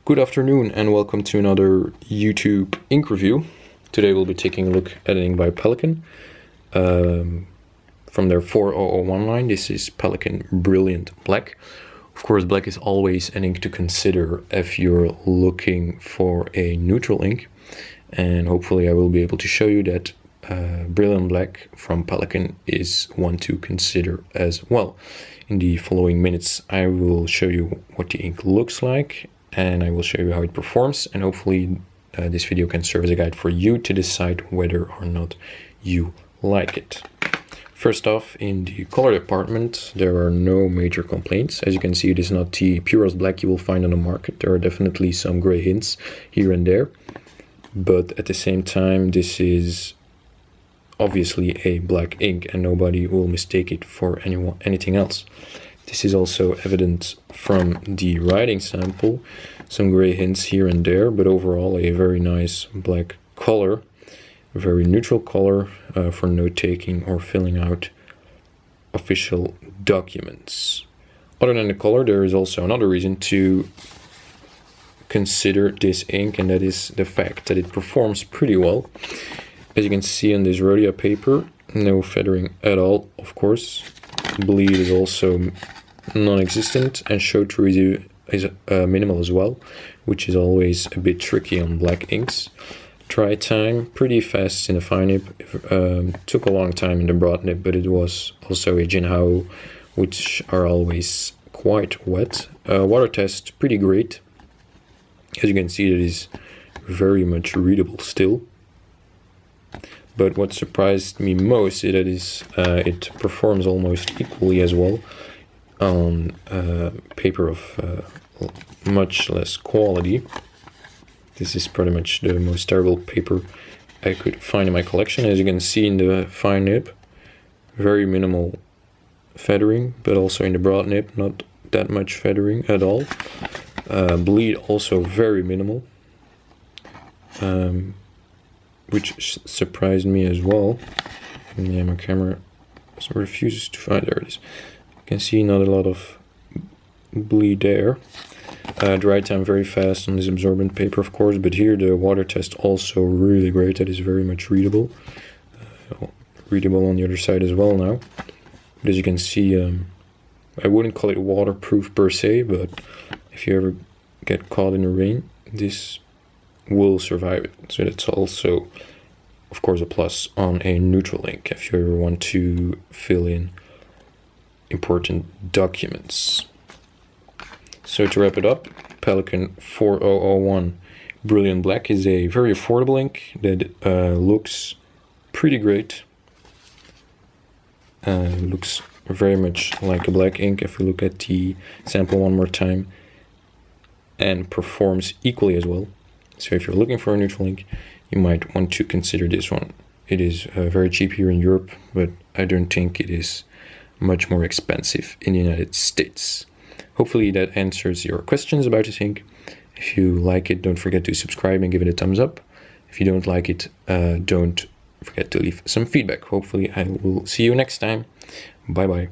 Good afternoon and welcome to another YouTube ink review. Today we'll be taking a look at an ink by Pelikan from their 4001 line. This is Pelikan Brilliant Black. Of course, black is always an ink to consider if you're looking for a neutral ink, and hopefully I will be able to show you that Brilliant Black from Pelikan is one to consider as well. In the following minutes I will show you what the ink looks like, and I will show you how it performs, and hopefully this video can serve as a guide for you to decide whether or not you like it. First off, in the color department, there are no major complaints. As you can see, it is not the purest black you will find on the market. There are definitely some gray hints here and there, but at the same time, this is obviously a black ink and nobody will mistake it for anything else. This is also evident from the writing sample. Some gray hints here and there, but overall a very nice black color, very neutral color for note-taking or filling out official documents. Other than the color, there is also another reason to consider this ink, and that is the fact that it performs pretty well. As you can see on this rhodia paper, no feathering at all, of course. Bleed is also non-existent, and show-through is minimal as well, which is always a bit tricky on black inks. Dry time, pretty fast in the fine nib. Took a long time in the broad nib, but it was also a Jinhao, which are always quite wet. Water test, pretty great. As you can see, it is very much readable still. But what surprised me most is that it performs almost equally as well on paper of much less quality. This is pretty much the most terrible paper I could find in my collection. As you can see in the fine nib, very minimal feathering, but also in the broad nib, not that much feathering at all. Bleed also very minimal. Which surprised me as well. Yeah, my camera refuses to find. There it is. You can see not a lot of bleed there. Dry time very fast on this absorbent paper, of course, but here the water test also really great. That is very much readable. Readable on the other side as well now. But as you can see, I wouldn't call it waterproof per se, but if you ever get caught in the rain, this will survive it. So that's also, of course, a plus on a neutral ink if you ever want to fill in important documents. So to wrap it up, Pelikan 4001 Brilliant Black is a very affordable ink that looks pretty great. Looks very much like a black ink if we look at the sample one more time, and performs equally as well. So if you're looking for a neutral ink, you might want to consider this one. It is very cheap here in Europe, but I don't think it is much more expensive in the United States. Hopefully that answers your questions about this ink. If you like it, don't forget to subscribe and give it a thumbs up. If you don't like it, don't forget to leave some feedback. Hopefully I will see you next time. Bye bye.